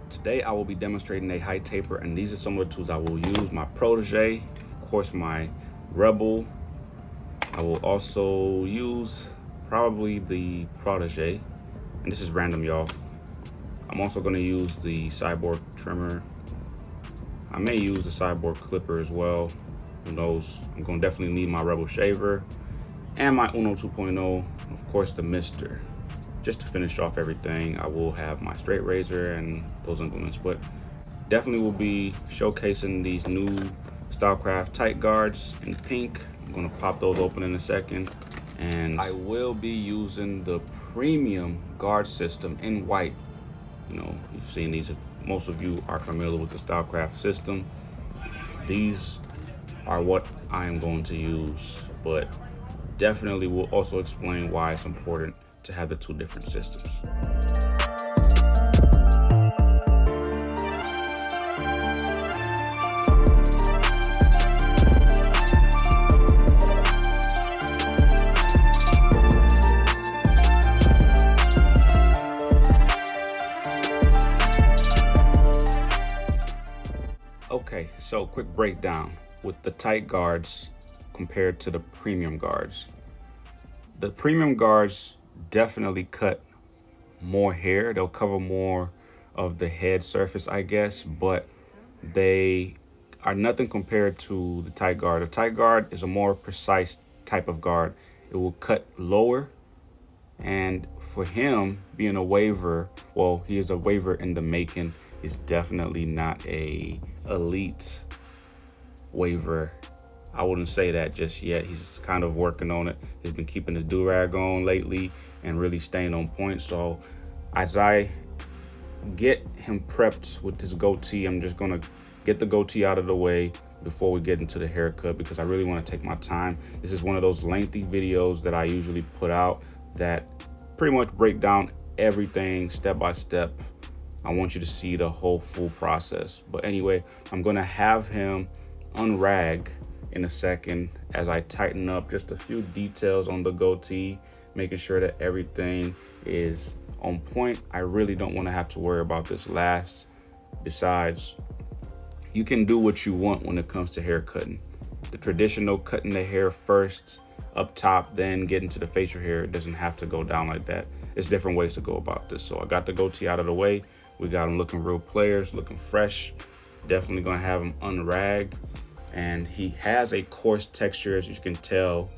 Today I will be demonstrating a height taper, and these are some of the tools I will use. My protege, of course my rebel. I will also use probably the protege, and this is random, y'all. I'm also going to use the cyborg trimmer. I may use the cyborg clipper as well. Who knows? I'm going to definitely need my rebel shaver and my Uno 2.0, of course the mister. Just to finish off everything, I will have my straight razor and those implements, but definitely will be showcasing these new Stylecraft tight guards in pink. I'm gonna pop those open in a second. And I will be using the premium guard system in white. You know, you've seen these, if most of you are familiar with the Stylecraft system. These are what I am going to use, but definitely will also explain why it's important to have the two different systems. Okay, so quick breakdown with the tight guards compared to the premium guards. The premium guards definitely cut more hair. They'll cover more of the head surface, I guess, but they are nothing compared to the tight guard. The tight guard is a more precise type of guard. It will cut lower, and for him being a waiver, well, he is a waiver in the making. He's definitely not a elite waiver. I wouldn't say that just yet. He's kind of working on it. He's been keeping his do-rag on lately and really staying on point. So as I get him prepped with his goatee, I'm just gonna get the goatee out of the way before we get into the haircut, because I really want to take my time. This is one of those lengthy videos that I usually put out that pretty much break down everything step by step. I want you to see the whole full process. But anyway, I'm gonna have him unrag in a second as I tighten up just a few details on the goatee, making sure that everything is on point. I really don't want to have to worry about this last. Besides, you can do what you want when it comes to hair cutting. The traditional cutting the hair first up top, then get into the facial hair, it doesn't have to go down like that. There's different ways to go about this. So I got the goatee out of the way. We got him looking real players, looking fresh. Definitely gonna have him unrag. And he has a coarse texture, as you can tell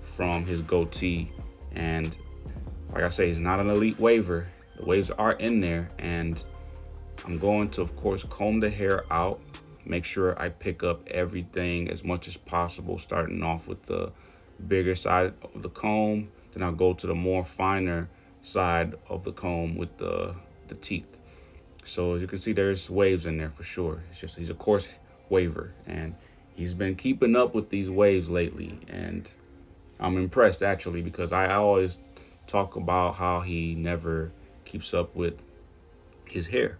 from his goatee. And like I say, he's not an elite waiver. The waves are in there, and I'm going to, of course, comb the hair out, make sure I pick up everything as much as possible, starting off with the bigger side of the comb. Then I'll go to the more finer side of the comb with the teeth. So as you can see, there's waves in there for sure. It's just, he's a coarse waiver, and he's been keeping up with these waves lately, and I'm impressed actually, because I always talk about how he never keeps up with his hair.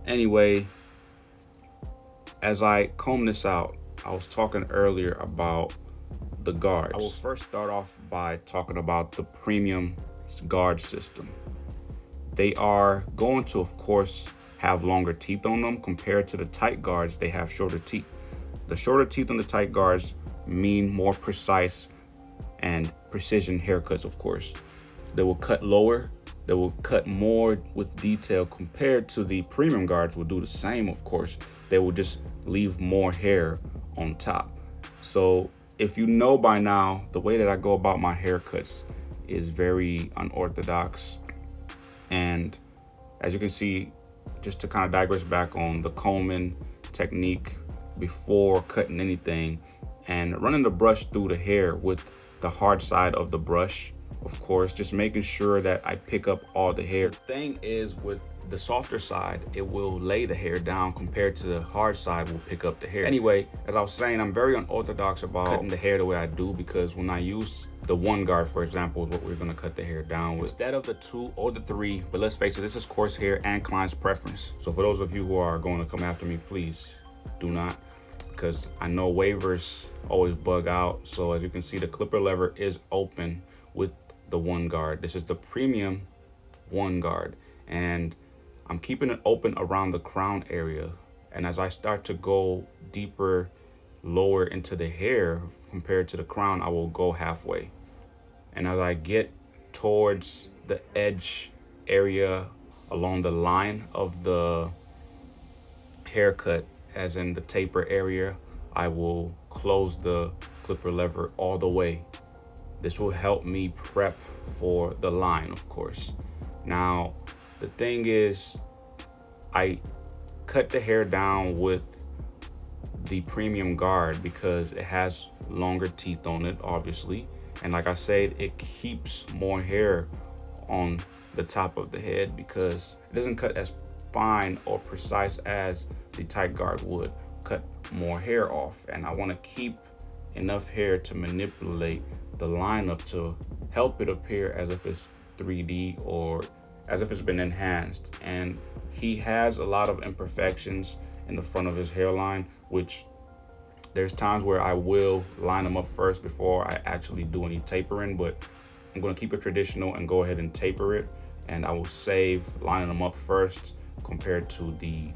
Anyway, as I comb this out, I was talking earlier about the guards. I will first start off by talking about the premium guard system. They are going to, of course, have longer teeth on them compared to the tight guards. They have shorter teeth. The shorter teeth on the tight guards mean more precise and precision haircuts, of course. They will cut lower. They will cut more with detail compared to the premium guards will do the same, of course. They will just leave more hair on top. So if you know by now, the way that I go about my haircuts is very unorthodox. And as you can see, just to kind of digress back on the combing technique before cutting anything, and running the brush through the hair with the hard side of the brush, of course, just making sure that I pick up all the hair. The thing is, with the softer side, it will lay the hair down compared to the hard side will pick up the hair. Anyway, as I was saying, I'm very unorthodox about cutting the hair the way I do, because when I use the one guard, for example, is what we're gonna cut the hair down with, instead of the 2 or the 3, but let's face it, this is coarse hair and client's preference. So for those of you who are going to come after me, please do not, because I know waivers always bug out. So as you can see, the clipper lever is open with the one guard. This is the premium one guard, and I'm keeping it open around the crown area. And as I start to go deeper, lower into the hair compared to the crown, I will go halfway. And as I get towards the edge area along the line of the haircut, as in the taper area, I will close the clipper lever all the way. This will help me prep for the line, of course. Now, the thing is, I cut the hair down with the premium guard because it has longer teeth on it, obviously. And like I said, it keeps more hair on the top of the head because it doesn't cut as fine or precise as the tight guard would cut more hair off. And I want to keep enough hair to manipulate the lineup to help it appear as if it's 3D or as if it's been enhanced. And he has a lot of imperfections in the front of his hairline, which there's times where I will line them up first before I actually do any tapering, but I'm going to keep it traditional and go ahead and taper it. And I will save lining them up first compared to the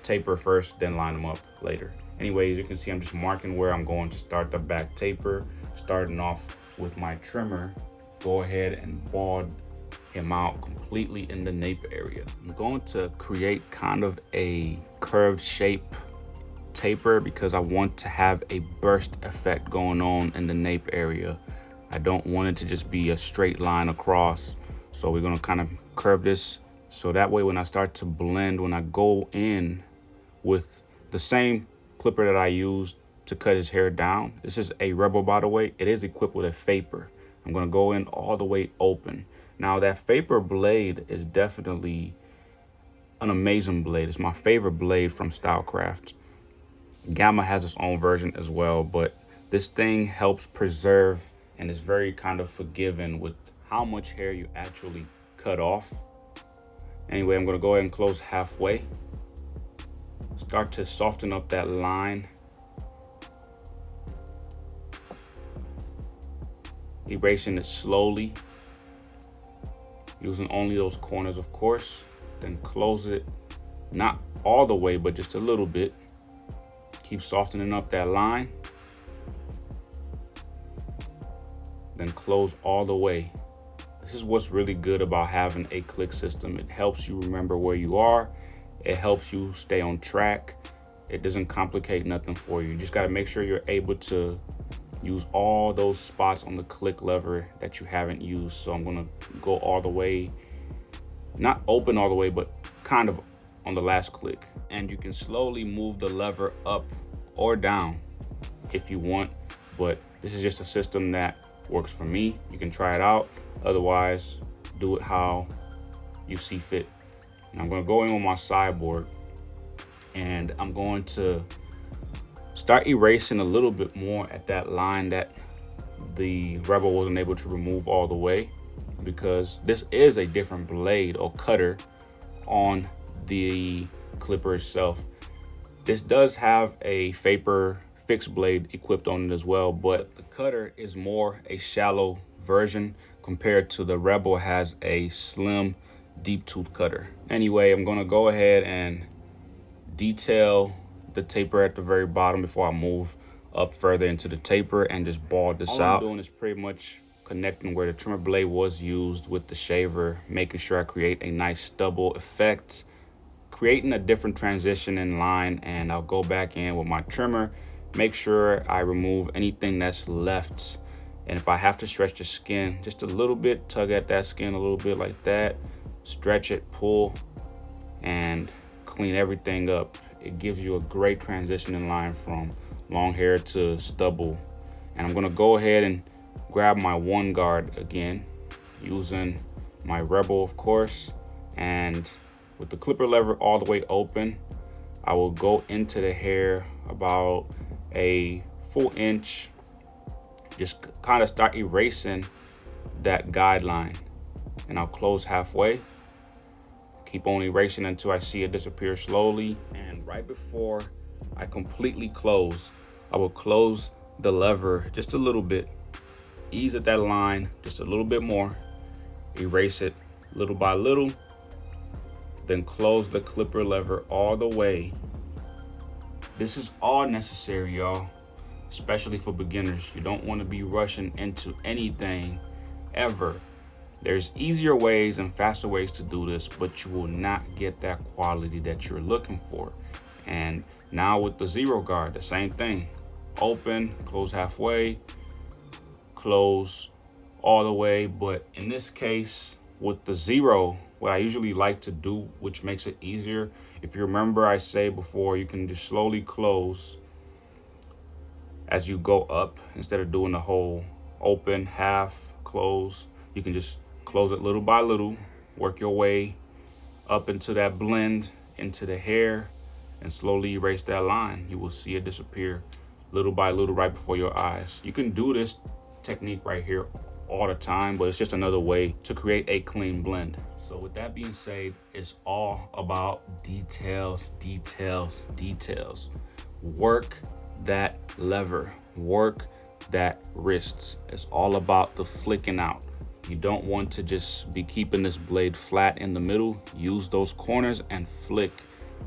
taper first, then line them up later. Anyway, as you can see, I'm just marking where I'm going to start the back taper, starting off with my trimmer. Go ahead and bald him out completely in the nape area. I'm going to create kind of a curved shape taper because I want to have a burst effect going on in the nape area. I don't want it to just be a straight line across. So we're gonna kind of curve this so that way when I start to blend, when I go in with the same clipper that I used to cut his hair down, this is a Rebel, by the way, it is equipped with a Faper. I'm gonna go in all the way open. Now that Faper blade is definitely an amazing blade. It's my favorite blade from Stylecraft. Gamma has its own version as well, but this thing helps preserve and is very kind of forgiving with how much hair you actually cut off. Anyway, I'm gonna go ahead and close halfway. Start to soften up that line. Erasing it slowly, using only those corners, of course. Then close it, not all the way, but just a little bit. Keep softening up that line. Then close all the way. This is what's really good about having a click system. It helps you remember where you are. It helps you stay on track. It doesn't complicate nothing for you. You just gotta make sure you're able to use all those spots on the click lever that you haven't used. So I'm gonna go all the way, not open all the way, but kind of on the last click. And you can slowly move the lever up or down if you want, but this is just a system that works for me. You can try it out. Otherwise, do it how you see fit. And I'm gonna go in on my sideboard and I'm going to start erasing a little bit more at that line that the Rebel wasn't able to remove all the way, because this is a different blade or cutter on the clipper itself. This does have a Faper fixed blade equipped on it as well, but the cutter is more a shallow version compared to the Rebel has a slim deep tooth cutter. Anyway, I'm gonna go ahead and detail the taper at the very bottom before I move up further into the taper and just bald this out. All I'm doing is pretty much connecting where the trimmer blade was used with the shaver, making sure I create a nice stubble effect, creating a different transition in line, and I'll go back in with my trimmer, make sure I remove anything that's left. And if I have to stretch the skin just a little bit, tug at that skin a little bit like that, stretch it, pull, and clean everything up. It gives you a great transition in line from long hair to stubble. And I'm gonna go ahead and grab my one guard again, using my Rebel, of course, and with the clipper lever all the way open, I will go into the hair about a full inch, just kind of start erasing that guideline, and I'll close halfway. Keep on erasing until I see it disappear slowly. And right before I completely close, I will close the lever just a little bit, ease at that line just a little bit more, erase it little by little, then close the clipper lever all the way. This is all necessary, y'all, especially for beginners. You don't want to be rushing into anything ever. There's easier ways and faster ways to do this, but you will not get that quality that you're looking for. And now with the zero guard, the same thing. Open, close halfway, close all the way. But in this case, with the zero, what I usually like to do, which makes it easier, if you remember I say before, you can just slowly close as you go up instead of doing the whole open, half, close. You can just close it little by little, work your way up into that blend, into the hair, and slowly erase that line. You will see it disappear little by little right before your eyes. You can do this technique right here all the time, but it's just another way to create a clean blend. So with that being said, it's all about details, details, details. Work that lever, work that wrists. It's all about the flicking out. You don't want to just be keeping this blade flat in the middle. Use those corners and flick.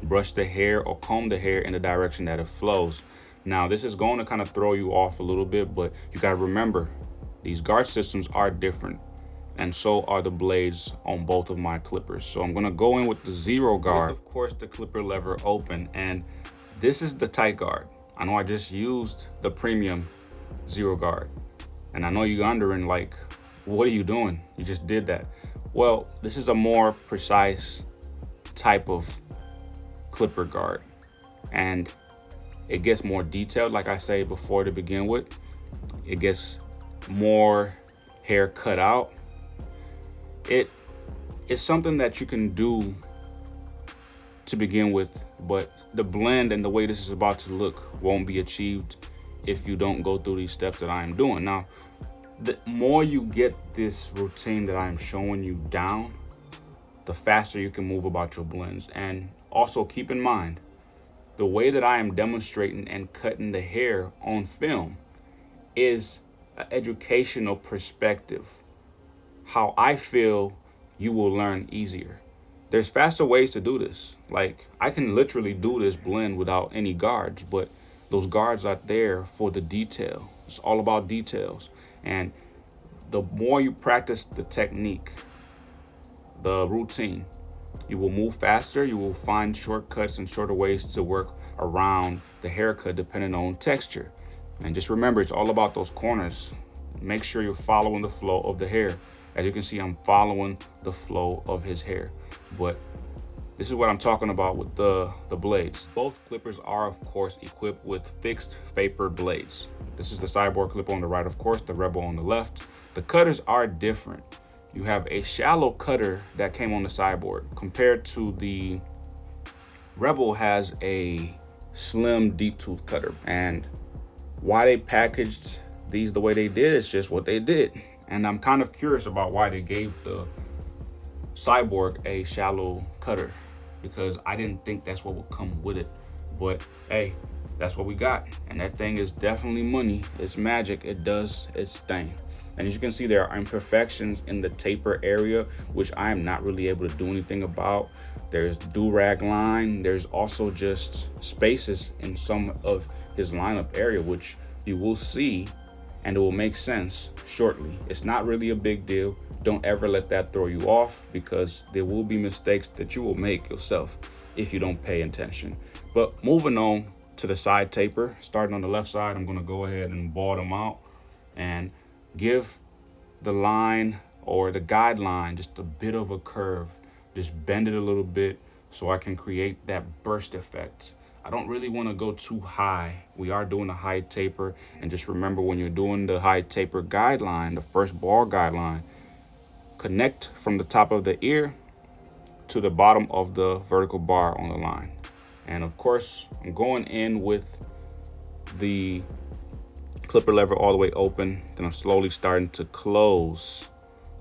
Brush the hair or comb the hair in the direction that it flows. Now, this is going to kind of throw you off a little bit, but you got to remember, these guard systems are different, and so are the blades on both of my clippers. So I'm going to go in with the zero guard, with, of course, the clipper lever open, and this is the tight guard. I know I just used the premium zero guard, and I know you're wondering, like, what are you doing? You just did that. Well, this is a more precise type of clipper guard, and it gets more detailed. Like I say before, to begin with, it gets more hair cut out. It's something that you can do to begin with, but the blend and the way this is about to look won't be achieved if you don't go through these steps that I am doing. Now, the more you get this routine that I am showing you down, the faster you can move about your blends. And also keep in mind, the way that I am demonstrating and cutting the hair on film is an educational perspective. How I feel you will learn easier. There's faster ways to do this. Like, I can literally do this blend without any guards, but those guards are there for the detail. It's all about details. And the more you practice the technique, the routine, you will move faster. You will find shortcuts and shorter ways to work around the haircut depending on texture. And just remember, it's all about those corners. Make sure you're following the flow of the hair. As you can see, I'm following the flow of his hair. But this is what I'm talking about with the blades. Both clippers are, of course, equipped with fixed TAPER blades. This is the Cyborg clipper on the right, of course, the Rebel on the left. The cutters are different. You have a shallow cutter that came on the Cyborg compared to the Rebel has a slim deep tooth cutter. And why they packaged these the way they did is just what they did. And I'm kind of curious about why they gave the Cyborg a shallow cutter, because I didn't think that's what would come with it. But hey, that's what we got. And that thing is definitely money. It's magic. It does its thing. And as you can see, there are imperfections in the taper area, which I am not really able to do anything about. There's do-rag line. There's also just spaces in some of his lineup area, which you will see, and it will make sense shortly. It's not really a big deal. Don't ever let that throw you off, because there will be mistakes that you will make yourself if you don't pay attention. But moving on to the side taper, starting on the left side, I'm gonna go ahead and ball them out and give the line or the guideline just a bit of a curve. Just bend it a little bit so I can create that burst effect. I don't really want to go too high. We are doing a high taper, and just remember, when you're doing the high taper guideline, the first ball guideline, connect from the top of the ear to the bottom of the vertical bar on the line. And of course, I'm going in with the clipper lever all the way open, then I'm slowly starting to close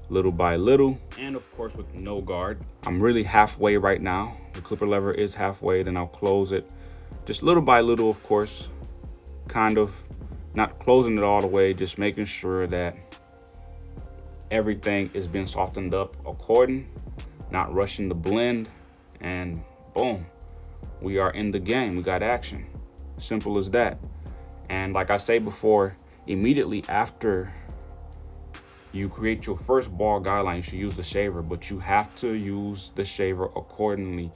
little by little, and of course with no guard. I'm really halfway right now. The clipper lever is halfway, then I'll close it just little by little, of course, kind of not closing it all the way, just making sure that everything is being softened up according, not rushing the blend, and boom, we are in the game. We got action. Simple as that. And like I say before, immediately after you create your first ball guideline, you should use the shaver, but you have to use the shaver accordingly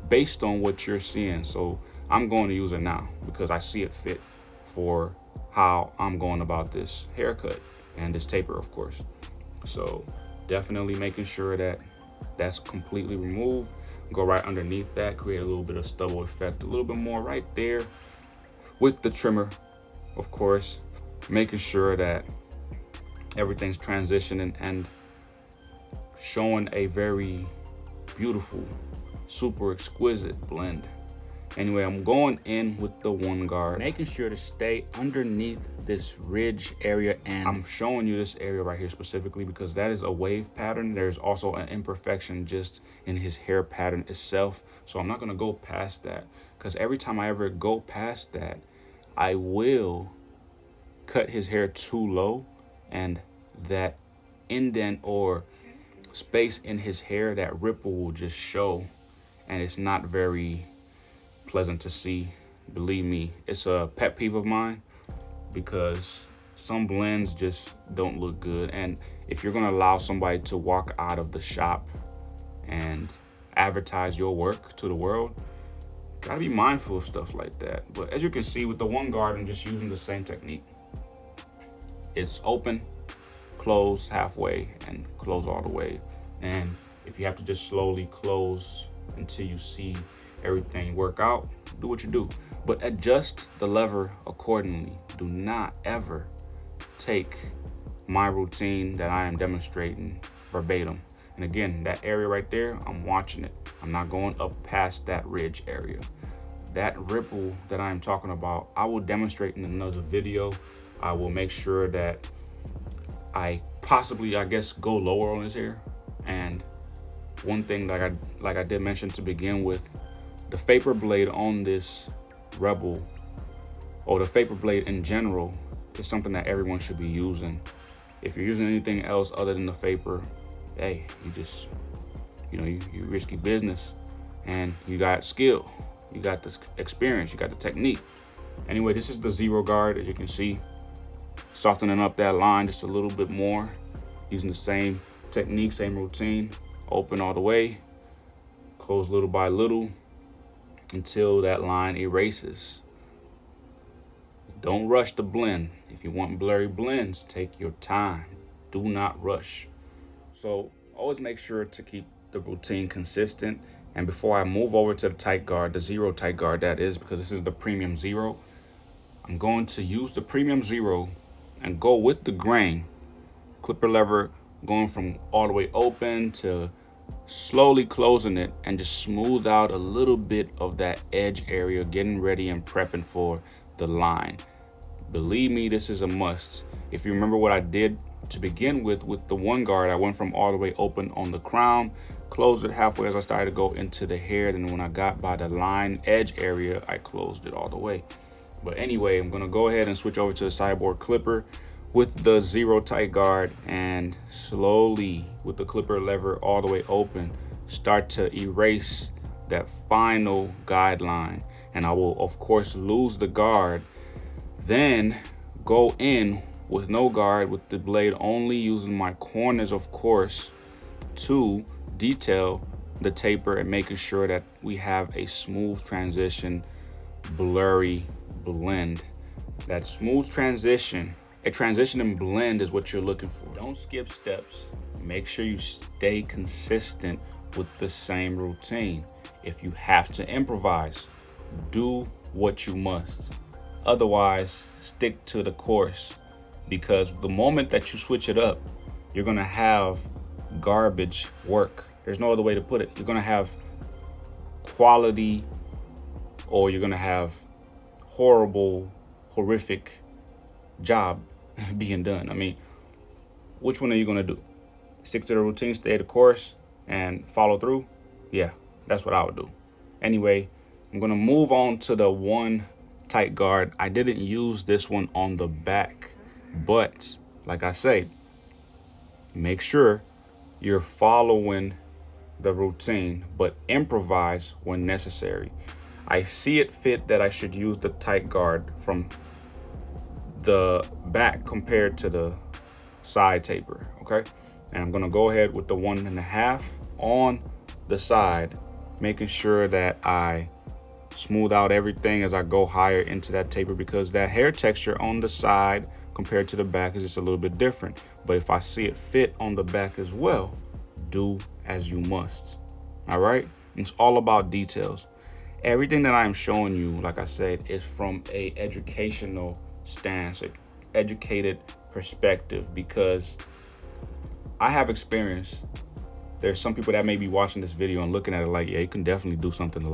based on what you're seeing. So I'm going to use it now because I see it fit for how I'm going about this haircut and this taper, of course. So definitely making sure that that's completely removed. Go right underneath that, create a little bit of stubble effect, a little bit more right there with the trimmer, of course, making sure that everything's transitioning and showing a very beautiful, super exquisite blend. Anyway, I'm going in with the one guard, making sure to stay underneath this ridge area, and I'm showing you this area right here specifically because that is a wave pattern. There's also an imperfection just in his hair pattern itself, so I'm not going to go past that, because every time I ever go past that, I will cut his hair too low, and that indent or space in his hair, that ripple will just show, and it's not very pleasant to see. Believe me, it's a pet peeve of mine because some blends just don't look good. And if you're going to allow somebody to walk out of the shop and advertise your work to the world, gotta be mindful of stuff like that. But as you can see with the one guard, I'm just using the same technique. It's open, close halfway, and close all the way. And if you have to just slowly close until you see everything work out, do what you do. But adjust the lever accordingly. Do not ever take my routine that I am demonstrating verbatim. And again, that area right there, I'm watching it. I'm not going up past that ridge area. That ripple that I'm talking about, I will demonstrate in another video. I will make sure that I possibly, I guess, go lower on his hair. And one thing like I did mention to begin with, the Faper blade on this Rebel, or the Faper blade in general, is something that everyone should be using. If you're using anything else other than the Faper, hey, you just, you risky business, and you got skill, you got the experience, you got the technique. Anyway, this is the zero guard, as you can see, softening up that line just a little bit more, using the same technique, same routine, open all the way, close little by little until that line erases. Don't rush the blend. If you want blurry blends, take your time. Do not rush. So always make sure to keep the routine consistent. And before I move over to the tight guard, the zero tight guard that is, because this is the premium zero, I'm going to use the premium zero and go with the grain. Clipper lever going from all the way open to slowly closing it, and just smooth out a little bit of that edge area, getting ready and prepping for the line. Believe me, this is a must. If you remember what I did to begin with the one guard, I went from all the way open on the crown, closed it halfway as I started to go into the hair, then when I got by the line edge area, I closed it all the way. But anyway, I'm gonna go ahead and switch over to the sideboard clipper with the zero tight guard, and slowly with the clipper lever all the way open, start to erase that final guideline. And I will of course lose the guard, then go in with no guard with the blade only, using my corners of course to detail the taper and making sure that we have a smooth transition, blurry blend. That smooth transition, a transitioning blend, is what you're looking for. Don't skip steps. Make sure you stay consistent with the same routine. If you have to improvise, do what you must. Otherwise, stick to the course, because the moment that you switch it up, you're gonna have garbage work. There's no other way to put it. You're gonna have quality, or you're gonna have horrific job being done. I mean, which one are you gonna do? Stick to the routine, stay the course, and follow through? Yeah, that's what I would do. Anyway, I'm gonna move on to the one tight guard. I didn't use this one on the back, but like I say, make sure you're following the routine, but improvise when necessary. I see it fit that I should use the tight guard from the back compared to the side taper, okay? And I'm gonna go ahead with the 1.5 on the side, making sure that I smooth out everything as I go higher into that taper, because that hair texture on the side compared to the back is just a little bit different. But if I see it fit on the back as well, do as you must. All right? It's all about details. Everything that I am showing you, like I said, is from a educational stance, an educated perspective, because I have experience. There's some people that may be watching this video and looking at it like, yeah, you can definitely do something a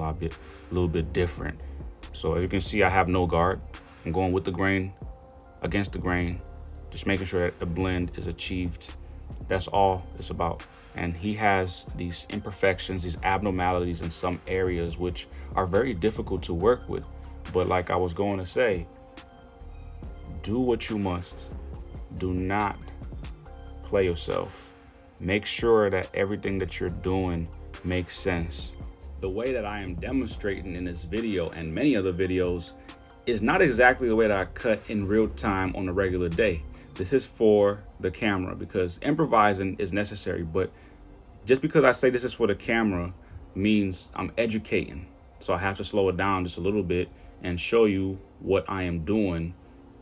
little bit different. So as you can see, I have no guard. I'm going with the grain, against the grain, just making sure that the blend is achieved. That's all it's about. And he has these imperfections, these abnormalities in some areas, which are very difficult to work with. But like I was going to say, do what you must. Do not play yourself. Make sure that everything that you're doing makes sense. The way that I am demonstrating in this video and many other videos is not exactly the way that I cut in real time on a regular day. This is for the camera because improvising is necessary, but just because I say this is for the camera means I'm educating. So I have to slow it down just a little bit and show you what I am doing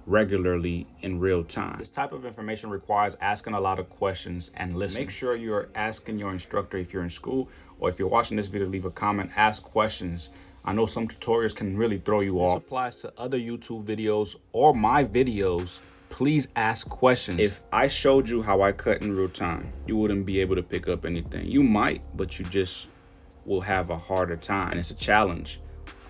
regularly in real time. This type of information requires asking a lot of questions and listening. Make sure you're asking your instructor if you're in school, or if you're watching this video, leave a comment, ask questions. I know some tutorials can really throw you off. This applies to other YouTube videos or my videos. Please ask questions. If I showed you how I cut in real time, you wouldn't be able to pick up anything. You might, but you just will have a harder time. And it's a challenge.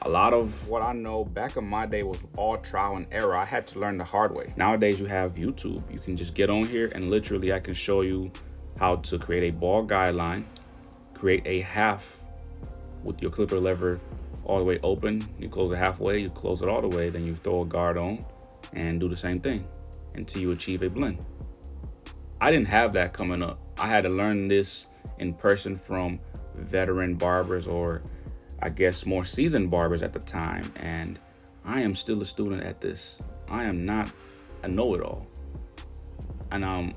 A lot of what I know back in my day was all trial and error. I had to learn the hard way. Nowadays you have YouTube. You can just get on here and literally I can show you how to create a ball guideline, create a half with your clipper lever all the way open. You close it halfway, you close it all the way, then you throw a guard on and do the same thing until you achieve a blend. I didn't have that coming up. I had to learn this in person from veteran barbers, or I guess more seasoned barbers at the time, and I am still a student at this. I am not a know-it-all. And I'm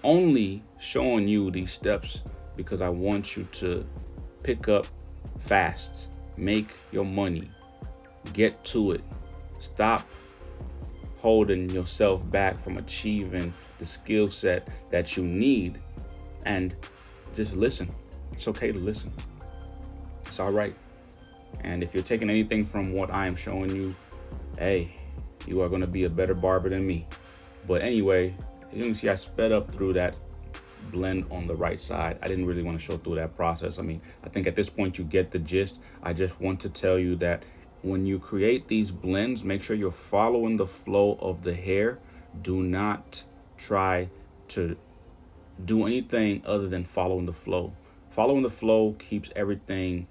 only showing you these steps because I want you to pick up fast, make your money, get to it. Stop holding yourself back from achieving the skill set that you need, and just listen. It's okay to listen. It's all right. And if you're taking anything from what I am showing you, hey, you are going to be a better barber than me. But anyway, as you can see, I sped up through that blend on the right side. I didn't really want to show through that process. I mean, I think at this point you get the gist. I just want to tell you that when you create these blends, make sure you're following the flow of the hair. Do not try to do anything other than following the flow. Following the flow keeps everything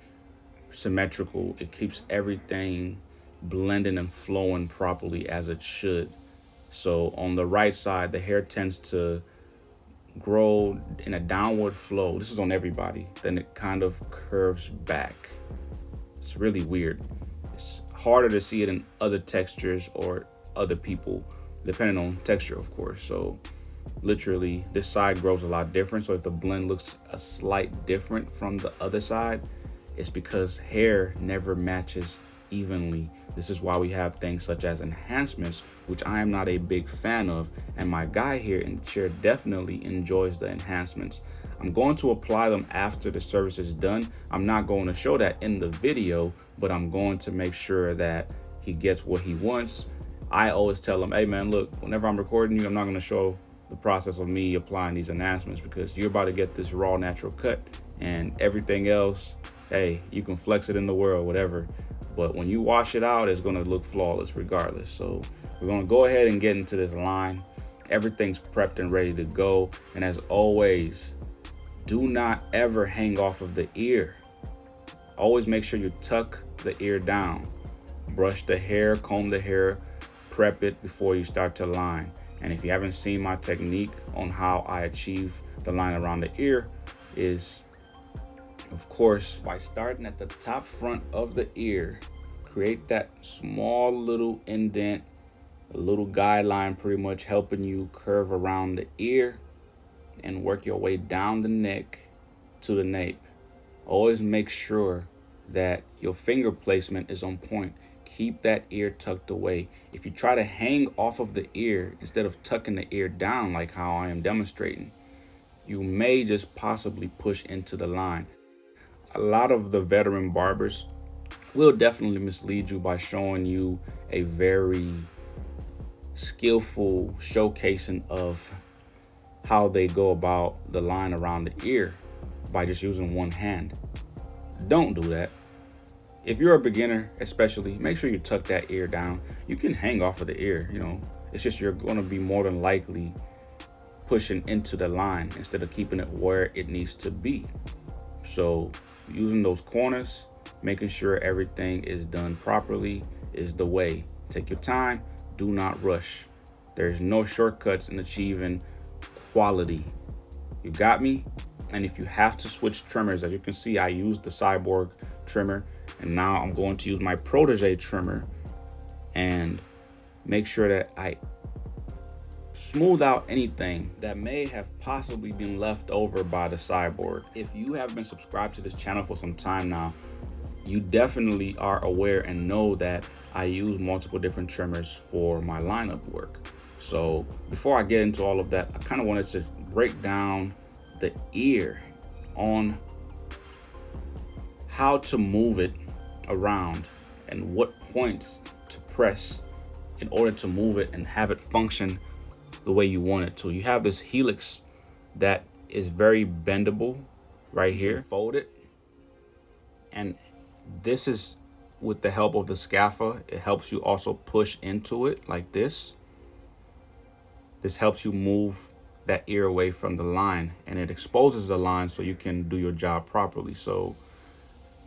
symmetrical. It keeps everything blending and flowing properly as it should. So on the right side, the hair tends to grow in a downward flow. This is on everybody. Then it kind of curves back. It's really weird. It's harder to see it in other textures or other people, depending on texture, of course. So literally this side grows a lot different. So if the blend looks a slight different from the other side, it's because hair never matches evenly. This is why we have things such as enhancements, which I am not a big fan of, and my guy here in the chair definitely enjoys the enhancements. I'm going to apply them after the service is done. I'm not going to show that in the video, but I'm going to make sure that he gets what he wants. I always tell him, hey man, look, whenever I'm recording you, I'm not going to show the process of me applying these enhancements, because you're about to get this raw natural cut, and everything else, hey, you can flex it in the world, whatever. But when you wash it out, it's gonna look flawless regardless. So we're gonna go ahead and get into this line. Everything's prepped and ready to go. And as always, do not ever hang off of the ear. Always make sure you tuck the ear down. Brush the hair, comb the hair, prep it before you start to line. And if you haven't seen my technique on how I achieve the line around the ear, is Of course, by starting at the top front of the ear, create that small little indent, a little guideline pretty much helping you curve around the ear and work your way down the neck to the nape. Always make sure that your finger placement is on point. Keep that ear tucked away. If you try to hang off of the ear instead of tucking the ear down like how I am demonstrating, you may just possibly push into the line. A lot of the veteran barbers will definitely mislead you by showing you a very skillful showcasing of how they go about the line around the ear by just using one hand. Don't do that. If you're a beginner, especially, make sure you tuck that ear down. You can hang off of the ear, it's just you're going to be more than likely pushing into the line instead of keeping it where it needs to be. So using those corners, making sure everything is done properly is the way. Take your time, do not rush. There's no shortcuts in achieving quality. You got me? And if you have to switch trimmers, as you can see, I used the Cyborg trimmer, and now I'm going to use my Protege trimmer and make sure that I smooth out anything that may have possibly been left over by the Cyborg. If you have been subscribed to this channel for some time now, you definitely are aware and know that I use multiple different trimmers for my lineup work. So before I get into all of that, I kind of wanted to break down the ear on how to move it around and what points to press in order to move it and have it function the way you want it to. You have this helix that is very bendable right here. Fold it, and this is with the help of the scaffold. It helps you also push into it like this. This helps you move that ear away from the line, and it exposes the line so you can do your job properly. So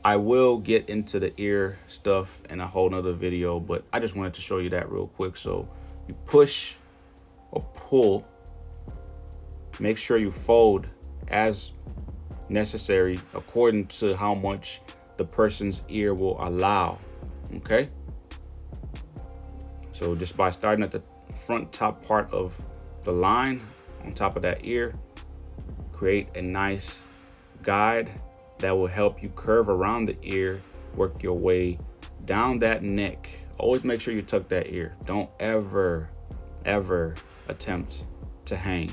I will get into the ear stuff in a whole nother video, but I just wanted to show you that real quick. So you push or pull, make sure you fold as necessary according to how much the person's ear will allow. Okay, so just by starting at the front top part of the line on top of that ear, create a nice guide that will help you curve around the ear, work your way down that neck. Always make sure you tuck that ear. Don't ever attempt to hang,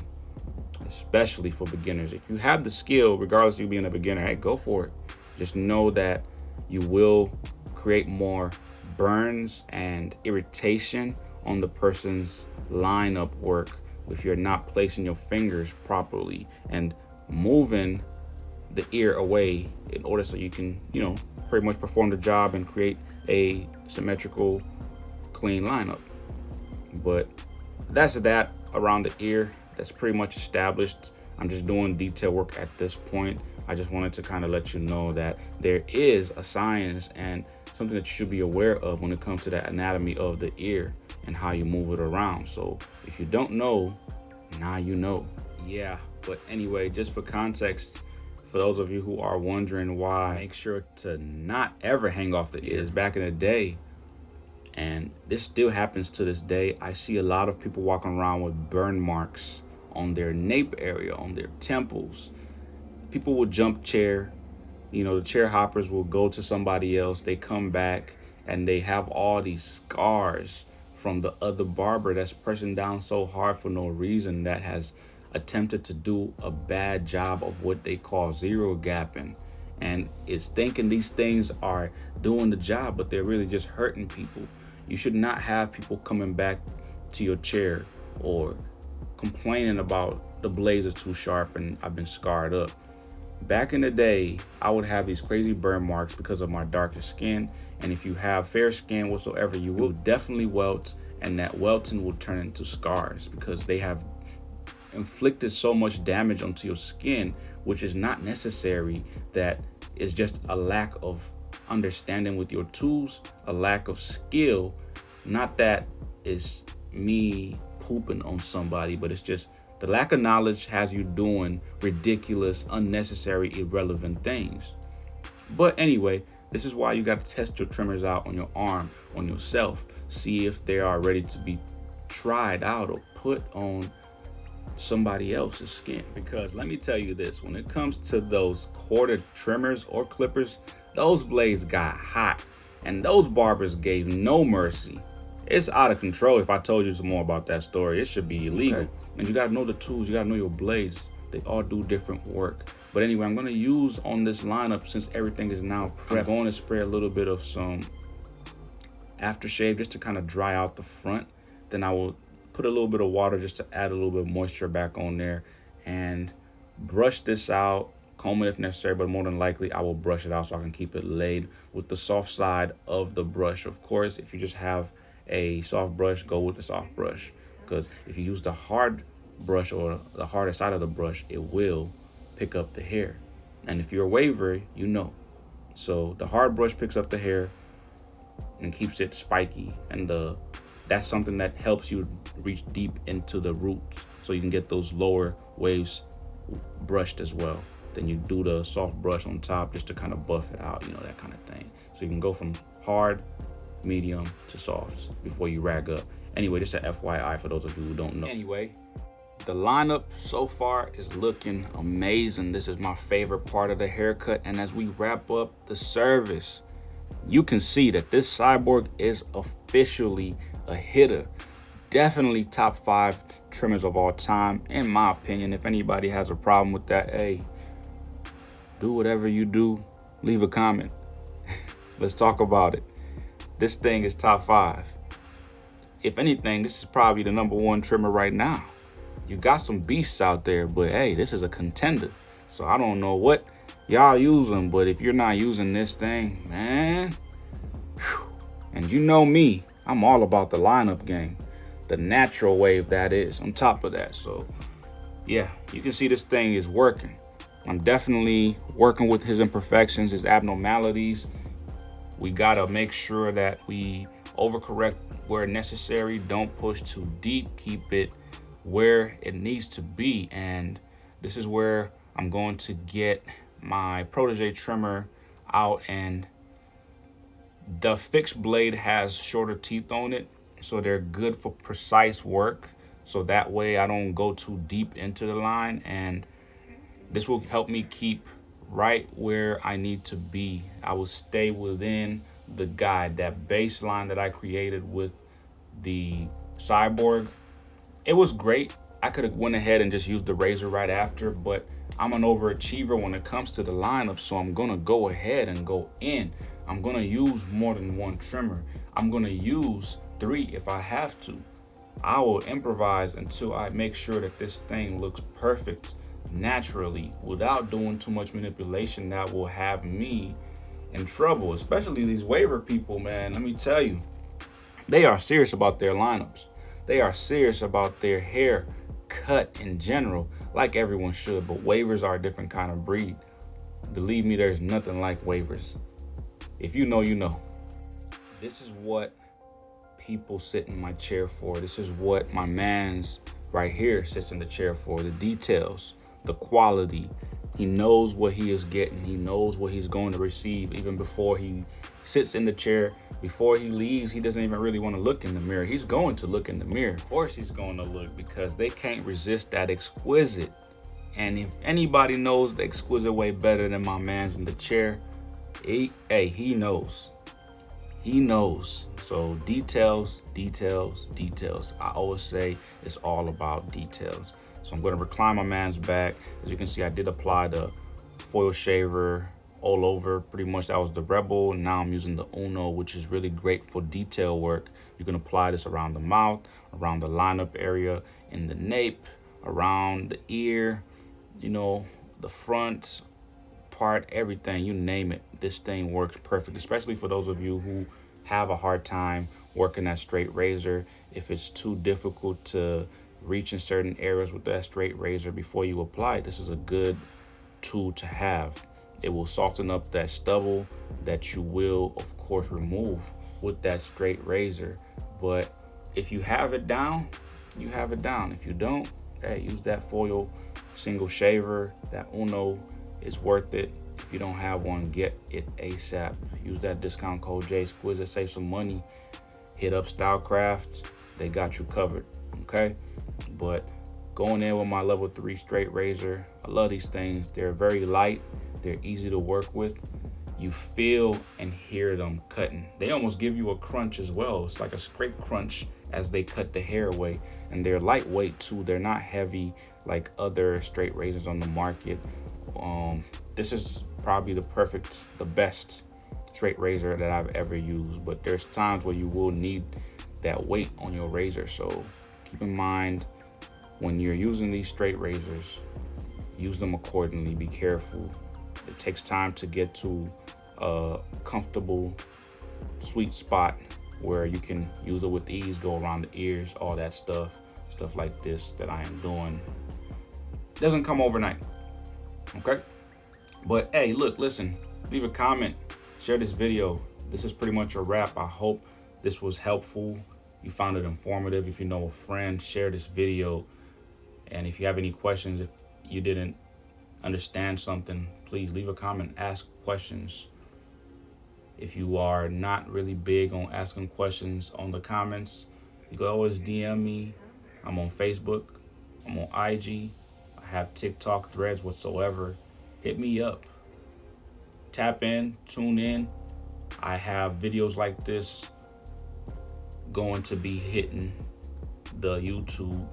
especially for beginners. If you have the skill, regardless of you being a beginner, hey, go for it. Just know that you will create more burns and irritation on the person's lineup work if you're not placing your fingers properly and moving the ear away in order so you can, pretty much perform the job and create a symmetrical, clean lineup. But that's that around the ear. That's pretty much established. I'm just doing detail work at this point. I just wanted to kind of let you know that there is a science and something that you should be aware of when it comes to that anatomy of the ear and how you move it around. So if you don't know, now you know. Yeah, but anyway, just for context, for those of you who are wondering why, make sure to not ever hang off the ears. Back in the day, and this still happens to this day, I see a lot of people walking around with burn marks on their nape area, on their temples. People will jump chair, the chair hoppers will go to somebody else, they come back and they have all these scars from the other barber that's pressing down so hard for no reason, that has attempted to do a bad job of what they call zero gapping, and is thinking these things are doing the job, but they're really just hurting people. You should not have people coming back to your chair or complaining about the blades are too sharp and I've been scarred up. Back in the day, I would have these crazy burn marks because of my darker skin, and if you have fair skin whatsoever, you will definitely welt, and that welting will turn into scars because they have inflicted so much damage onto your skin, which is not necessary. That is just a lack of understanding with your tools, a lack of skill. Not that is me pooping on somebody, but it's just The lack of knowledge has you doing ridiculous, unnecessary, irrelevant things. But anyway, this is why you got to test your trimmers out on your arm, on yourself. See if they are ready to be tried out or put on somebody else's skin. Because let me tell you this, when it comes to those corded trimmers or clippers, those blades got hot and those barbers gave no mercy. It's out of control. If I told you some more about that story, it should be illegal. Okay. And you gotta know the tools, you gotta know your blades. They all do different work. But anyway, I'm gonna use on this lineup, since everything is now prepped, I'm going to spray a little bit of some aftershave just to kind of dry out the front. Then I will put a little bit of water just to add a little bit of moisture back on there and brush this out, comb it if necessary, but more than likely I will brush it out so I can keep it laid with the soft side of the brush. Of course, if you just have a soft brush, go with the soft brush, because if you use the hard brush or the harder side of the brush, it will pick up the hair. And if you're a waver, you know. So the hard brush picks up the hair and keeps it spiky, and that's something that helps you reach deep into the roots so you can get those lower waves brushed as well. Then you do the soft brush on top just to kind of buff it out, you know, that kind of thing. So you can go from hard, medium to softs before you rag up. Anyway, just a FYI for those of you who don't know. Anyway, the lineup so far is looking amazing. This is my favorite part of the haircut. And as we wrap up the service, you can see that this cyborg is officially a hitter. Definitely top 5 trimmers of all time, in my opinion. If anybody has a problem with that, hey, do whatever you do, leave a comment. Let's talk about it. This thing is top 5. If anything, this is probably the #1 trimmer right now. You got some beasts out there, but hey, this is a contender. So I don't know what y'all using, but if you're not using this thing, man, whew. And you know me, I'm all about the lineup game, the natural wave that is on top of that. So yeah, you can see this thing is working. I'm definitely working with his imperfections, his abnormalities. We gotta make sure that we overcorrect where necessary. Don't push too deep. Keep it where it needs to be. And this is where I'm going to get my protege trimmer out, and the fixed blade has shorter teeth on it, so they're good for precise work. So that way I don't go too deep into the line, and this will help me keep right where I need to be. I will stay within the guide, that baseline that I created with the cyborg. It was great. I could have went ahead and just used the razor right after, but I'm an overachiever when it comes to the lineup, so I'm gonna go ahead and go in. I'm gonna use more than one trimmer. I'm gonna use 3 if I have to. I will improvise until I make sure that this thing looks perfect naturally without doing too much manipulation that will have me in trouble. Especially these waver people, man, let me tell you, they are serious about their lineups. They are serious about their hair cut in general, like everyone should, but wavers are a different kind of breed. Believe me, there's nothing like wavers. If you know, you know. This is what people sit in my chair for. This is what my man's right here sits in the chair for. The details, the quality. He knows what he is getting. He knows what he's going to receive even before he sits in the chair. Before he leaves, he doesn't even really want to look in the mirror. He's going to look in the mirror. Of course he's going to look, because they can't resist that exquisite. And if anybody knows the exquisite way better than my man's in the chair, he knows. He knows. So details, details, details. I always say it's all about details. So I'm going to recline my man's back. As you can see, I did apply the foil shaver all over. Pretty much that was the Rebel. Now I'm using the Uno, which is really great for detail work. You can apply this around the mouth, around the lineup area, in the nape, around the ear, you know, the front part, everything, you name it. This thing works perfect, especially for those of you who have a hard time working that straight razor. If it's too difficult to reach in certain areas with that straight razor before you apply it, this is a good tool to have. It will soften up that stubble that you will, of course, remove with that straight razor. But if you have it down, you have it down. If you don't, hey, use that foil single shaver. That Uno is worth it. If you don't have one, get it ASAP. Use that discount code J.Exquisite, save some money. Hit up Stylecraft, they got you covered, okay? But going in with my level 3 straight razor, I love these things. They're very light, they're easy to work with. You feel and hear them cutting. They almost give you a crunch as well. It's like a scrape crunch as they cut the hair away. And they're lightweight too. They're not heavy like other straight razors on the market. This is probably the best straight razor that I've ever used. But there's times where you will need that weight on your razor. So keep in mind when you're using these straight razors, use them accordingly. Be careful. It takes time to get to a comfortable, sweet spot where you can use it with ease, go around the ears, all that stuff like this that I am doing. It doesn't come overnight, okay? But hey, look, listen, leave a comment, share this video. This is pretty much a wrap. I hope this was helpful. You found it informative. If you know a friend, share this video. And if you have any questions, if you didn't understand something, please leave a comment, ask questions. If you are not really big on asking questions on the comments, you can always DM me. I'm on Facebook, I'm on IG, I have TikTok, Threads, whatsoever. Hit me up. Tap in, tune in. I have videos like this going to be hitting the YouTube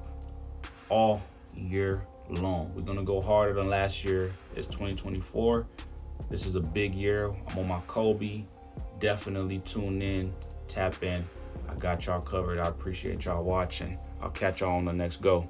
all year long. We're gonna go harder than last year. It's 2024. This is a big year. I'm on my Kobe. Definitely tune in, tap in. I got y'all covered. I appreciate y'all watching. I'll catch y'all on the next go.